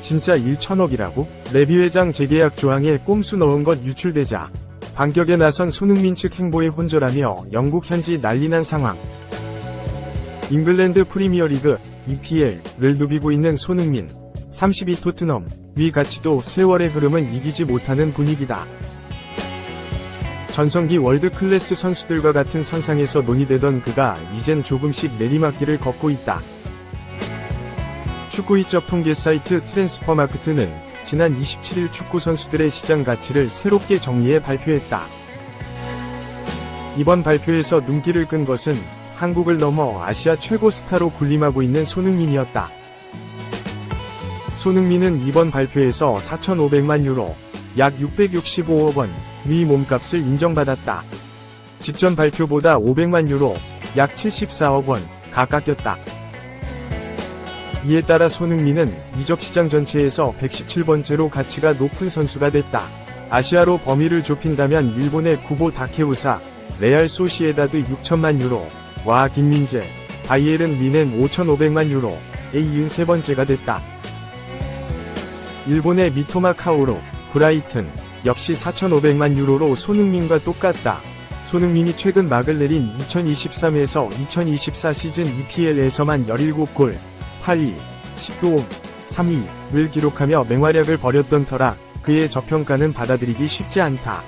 진짜 1천억이라고? 레비 회장 재계약 조항에 꼼수 넣은 것 유출되자 반격에 나선 손흥민 측 행보에 혼절하며 영국 현지 난리난 상황. 잉글랜드 프리미어리그 EPL을 누비고 있는 손흥민 32 토트넘 위 가치도 세월의 흐름은 이기지 못하는 분위기다. 전성기 월드클래스 선수들과 같은 선상에서 논의되던 그가 이젠 조금씩 내리막길을 걷고 있다. 축구 이적 통계 사이트 트랜스퍼마크트는 지난 27일 축구 선수들의 시장 가치를 새롭게 정리해 발표했다. 이번 발표에서 눈길을 끈 것은 한국을 넘어 아시아 최고 스타로 군림하고 있는 손흥민이었다. 손흥민은 이번 발표에서 4,500만 유로, 약 665억 원 위 몸값을 인정받았다. 직전 발표보다 500만 유로, 약 74억 원가 깎였다. 이에 따라 손흥민은 이적 시장 전체에서 117번째로 가치가 높은 선수가 됐다. 아시아로 범위를 좁힌다면 일본의 쿠보 다케우사, 레알 소시에다드 6천만 유로, 와 김민재, 바이에른 뮌헨 5,500만 유로에 이은 세 번째가 됐다. 일본의 미토마 카오루, 브라이튼, 역시 4,500만 유로로 손흥민과 똑같다. 손흥민이 최근 막을 내린 2023에서 2024 시즌 EPL에서만 17골, 8위, 10도움, 3위를 기록하며 맹활약을 벌였던 터라 그의 저평가는 받아들이기 쉽지 않다.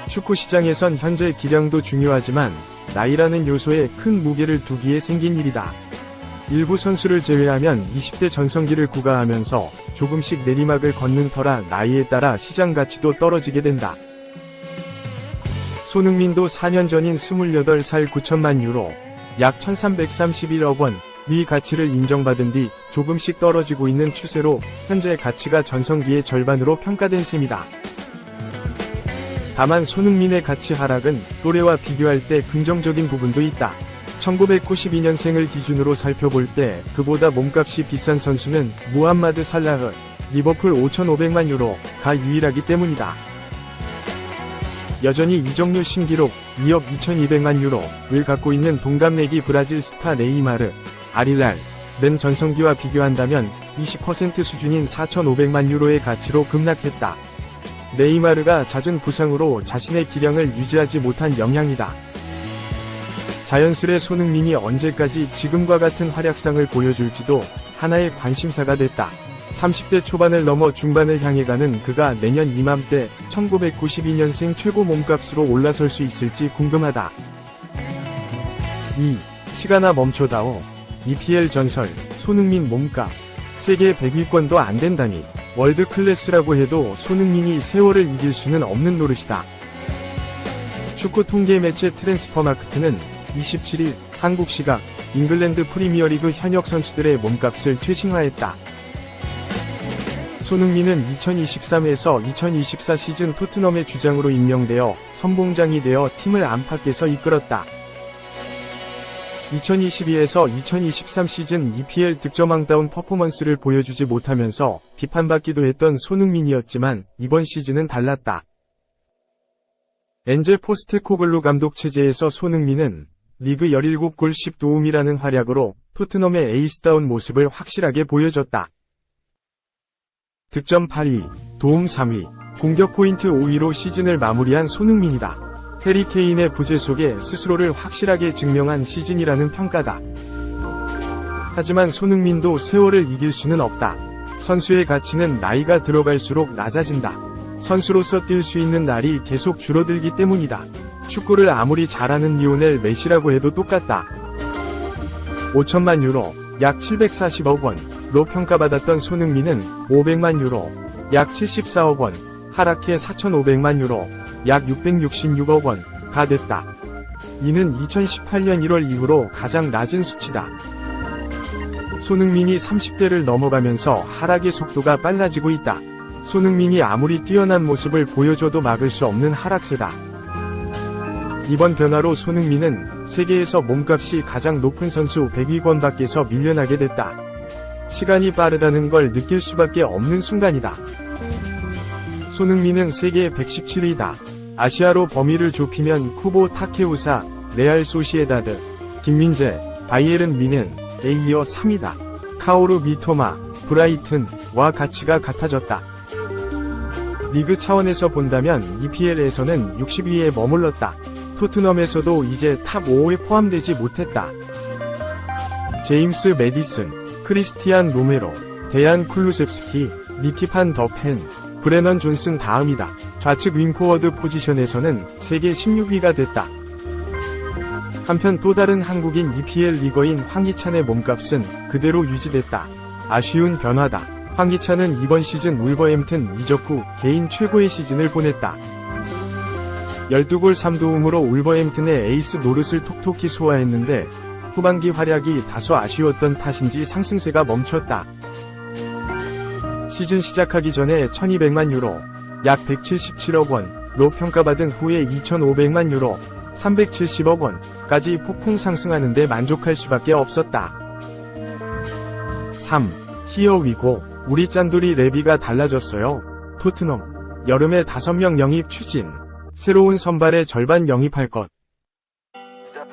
축구 시장에선 현재 기량도 중요하지만 나이라는 요소에 큰 무게를 두기에 생긴 일이다. 일부 선수를 제외하면 20대 전성기를 구가하면서 조금씩 내리막을 걷는 터라 나이에 따라 시장 가치도 떨어지게 된다. 손흥민도 4년 전인 28살 9천만 유로, 약 1331억 원 위 가치를 인정받은 뒤 조금씩 떨어지고 있는 추세로 현재 가치가 전성기의 절반으로 평가된 셈이다. 다만 손흥민의 가치 하락은 또래와 비교할 때 긍정적인 부분도 있다. 1992년생을 기준으로 살펴볼 때 그보다 몸값이 비싼 선수는 무함마드 살라흐, 리버풀 5,500만 유로가 유일하기 때문이다. 여전히 이적료 신기록 2억 2,200만 유로를 갖고 있는 동갑내기 브라질 스타 네이마르, 아릴랄은 전성기와 비교한다면 20% 수준인 4,500만 유로의 가치로 급락했다. 네이마르가 잦은 부상으로 자신의 기량을 유지하지 못한 영향이다. 자연스레 손흥민이 언제까지 지금과 같은 활약상을 보여줄지도 하나의 관심사가 됐다. 30대 초반을 넘어 중반을 향해 가는 그가 내년 이맘때 1992년생 최고 몸값으로 올라설 수 있을지 궁금하다. 2. 시간아 멈춰다오. EPL 전설, 손흥민 몸값. 세계 100위권도 안 된다니. 월드 클래스라고 해도 손흥민이 세월을 이길 수는 없는 노릇이다. 축구 통계 매체 트랜스퍼마크트는 27일 한국 시각 잉글랜드 프리미어리그 현역 선수들의 몸값을 최신화했다. 손흥민은 2023에서 2024 시즌 토트넘의 주장으로 임명되어 선봉장이 되어 팀을 안팎에서 이끌었다. 2022에서 2023 시즌 EPL 득점왕다운 퍼포먼스를 보여주지 못하면서 비판받기도 했던 손흥민이었지만 이번 시즌은 달랐다. 엔제 포스테코글루 감독 체제에서 손흥민은 리그 17골 10도움이라는 활약으로 토트넘의 에이스다운 모습을 확실하게 보여줬다. 득점 8위, 도움 3위, 공격 포인트 5위로 시즌을 마무리한 손흥민이다. 해리 케인의 부재 속에 스스로를 확실하게 증명한 시즌이라는 평가다. 하지만 손흥민도 세월을 이길 수는 없다. 선수의 가치는 나이가 들어갈수록 낮아진다. 선수로서 뛸 수 있는 날이 계속 줄어들기 때문이다. 축구를 아무리 잘하는 리오넬 메시라고 해도 똑같다. 5천만 유로, 약 740억 원로 평가받았던 손흥민은 500만 유로, 약 74억 원, 하락해 4,500만 유로, 약 666억 원가 됐다. 이는 2018년 1월 이후로 가장 낮은 수치다. 손흥민이 30대를 넘어가면서 하락의 속도가 빨라지고 있다. 손흥민이 아무리 뛰어난 모습을 보여줘도 막을 수 없는 하락세다. 이번 변화로 손흥민은 세계에서 몸값이 가장 높은 선수 100위권 밖에서 밀려나게 됐다. 시간이 빠르다는 걸 느낄 수밖에 없는 순간이다. 손흥민은 세계 117위다. 아시아로 범위를 좁히면 쿠보 타케우사, 레알 소시에다드, 김민재, 바이에른 미넨에 이어 3위다. 카오루 미토마, 브라이튼와 가치가 같아졌다. 리그 차원에서 본다면 EPL에서는 60위에 머물렀다. 토트넘에서도 이제 탑 5에 포함되지 못했다. 제임스 매디슨, 크리스티안 로메로, 데얀 쿨루셉스키, 니키 판 더펜, 브레넌 존슨 다음이다. 좌측 윙포워드 포지션에서는 세계 16위가 됐다. 한편 또 다른 한국인 EPL 리거인 황희찬의 몸값은 그대로 유지됐다. 아쉬운 변화다. 황희찬은 이번 시즌 울버햄튼 이적 후 개인 최고의 시즌을 보냈다. 12골 3도움으로 울버햄튼의 에이스 노릇을 톡톡히 소화했는데 후반기 활약이 다소 아쉬웠던 탓인지 상승세가 멈췄다. 시즌 시작하기 전에 1200만 유로, 약 177억 원로 평가받은 후에 2500만 유로, 370억 원까지 폭풍 상승하는데 만족할 수밖에 없었다. 3. 히어 위고, 우리 짠돌이 레비가 달라졌어요. 토트넘, 여름에 5명 영입 추진, 새로운 선발의 절반 영입할 것.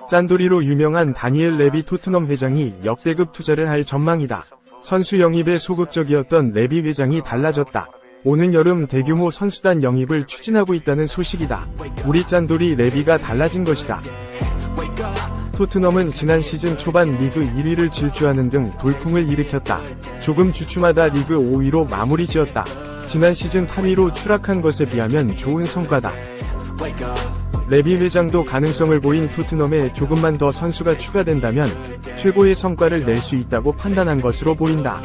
짠돌이로 유명한 다니엘 레비 토트넘 회장이 역대급 투자를 할 전망이다. 선수 영입에 소극적이었던 레비 회장이 달라졌다. 오는 여름 대규모 선수단 영입을 추진하고 있다는 소식이다. 우리 짠돌이 레비가 달라진 것이다. 토트넘은 지난 시즌 초반 리그 1위를 질주하는 등 돌풍을 일으켰다. 조금 주춤하다 리그 5위로 마무리 지었다. 지난 시즌 8위로 추락한 것에 비하면 좋은 성과다. 레비 회장도 가능성을 보인 토트넘에 조금만 더 선수가 추가된다면 최고의 성과를 낼 수 있다고 판단한 것으로 보인다.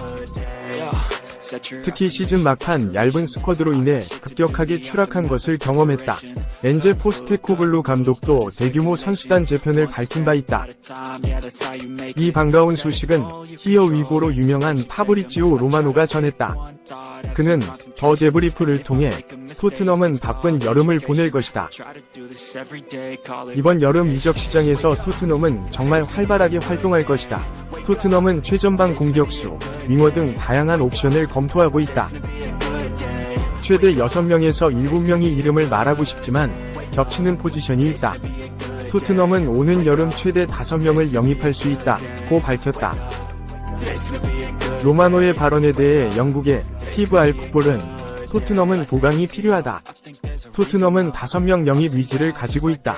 특히 시즌 막판 얇은 스쿼드로 인해 급격하게 추락한 것을 경험했다. 엔제 포스테코글루 감독도 대규모 선수단 재편을 밝힌 바 있다. 이 반가운 소식은 히어 위고로 유명한 파브리치오 로마노가 전했다. 그는 더 데브리프를 통해 토트넘은 바쁜 여름을 보낼 것이다. 이번 여름 이적 시장에서 토트넘은 정말 활발하게 활동할 것이다. 토트넘은 최전방 공격수, 윙어 등 다양한 옵션을 검토하고 있다. 최대 6명에서 7명이 이름을 말하고 싶지만 겹치는 포지션이 있다. 토트넘은 오는 여름 최대 5명을 영입할 수 있다고 밝혔다. 로마노의 발언에 대해 영국의 스티브 알풋볼은 토트넘은 보강이 필요하다. 토트넘은 5명 영입 의지를 가지고 있다.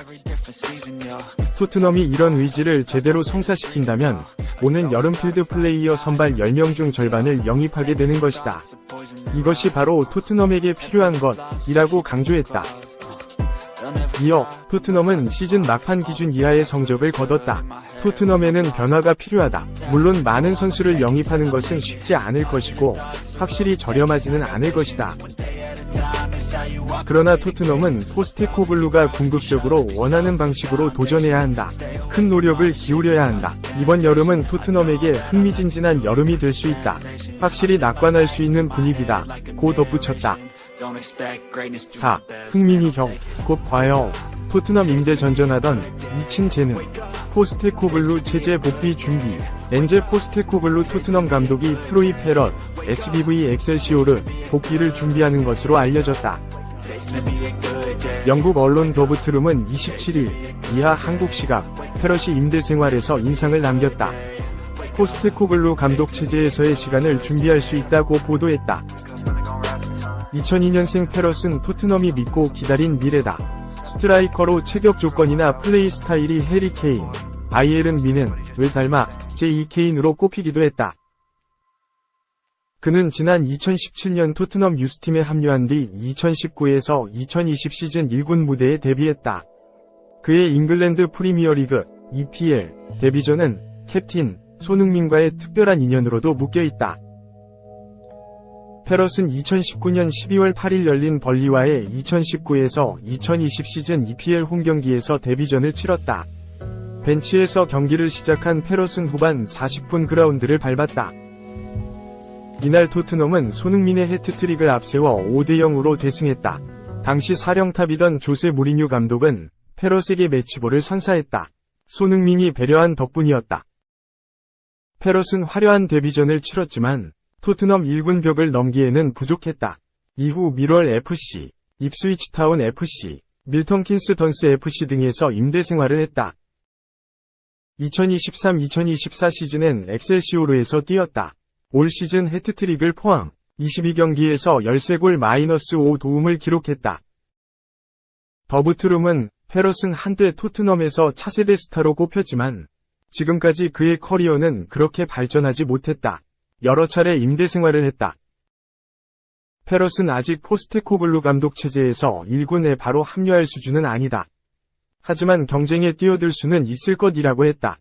토트넘이 이런 의지를 제대로 성사시킨다면 오는 여름 필드 플레이어 선발 10명 중 절반을 영입하게 되는 것이다. 이것이 바로 토트넘에게 필요한 것이라고 강조했다. 이어 토트넘은 시즌 막판 기준 이하의 성적을 거뒀다. 토트넘에는 변화가 필요하다. 물론 많은 선수를 영입하는 것은 쉽지 않을 것이고 확실히 저렴하지는 않을 것이다. 그러나 토트넘은 포스테코글루가 궁극적으로 원하는 방식으로 도전해야 한다. 큰 노력을 기울여야 한다. 이번 여름은 토트넘에게 흥미진진한 여름이 될 수 있다. 확실히 낙관할 수 있는 분위기다. 고 덧붙였다. 4. 흥민이 형, 곧 봐요. 토트넘 임대 전전하던 미친 재능. 포스테코글루 체제 복귀 준비. 엔제 포스테코글루 토트넘 감독이 트로이 페럿, SBV 엑셀시오르 복귀를 준비하는 것으로 알려졌다. 영국 언론 더부트룸은 27일 이하 한국 시각 페럿이 임대 생활에서 인상을 남겼다. 포스테코글루 감독 체제에서의 시간을 준비할 수 있다고 보도했다. 2002년생 페럿은 토트넘이 믿고 기다린 미래다. 스트라이커로 체격 조건이나 플레이 스타일이 해리 케인, 바이에른 미넨을 닮아 제2케인으로 꼽히기도 했다. 그는 지난 2017년 토트넘 유스팀에 합류한 뒤 2019에서 2020 시즌 1군 무대에 데뷔했다. 그의 잉글랜드 프리미어리그 EPL 데뷔전은 캡틴 손흥민과의 특별한 인연으로도 묶여있다. 페럿은 2019년 12월 8일 열린 벌리와의 2019에서 2020 시즌 EPL 홈경기에서 데뷔전을 치렀다. 벤치에서 경기를 시작한 페럿은 후반 40분 그라운드를 밟았다. 이날 토트넘은 손흥민의 해트트릭을 앞세워 5대0으로 대승했다. 당시 사령탑이던 조세 무리뉴 감독은 페럿에게 매치볼을 선사했다. 손흥민이 배려한 덕분이었다. 페럿은 화려한 데뷔전을 치렀지만 토트넘 1군 벽을 넘기에는 부족했다. 이후 밀월 FC, 입스위치 타운 FC, 밀턴 킨스 던스 FC 등에서 임대 생활을 했다. 2023-2024 시즌엔 엑셀시오르에서 뛰었다. 올 시즌 해트트릭을 포함 22경기에서 13골 -5 도움을 기록했다. 더부트룸은 페러슨 한때 토트넘에서 차세대 스타로 꼽혔지만 지금까지 그의 커리어는 그렇게 발전하지 못했다. 여러 차례 임대 생활을 했다. 페러슨 아직 포스테코글루 감독 체제에서 1군에 바로 합류할 수준은 아니다. 하지만 경쟁에 뛰어들 수는 있을 것이라고 했다.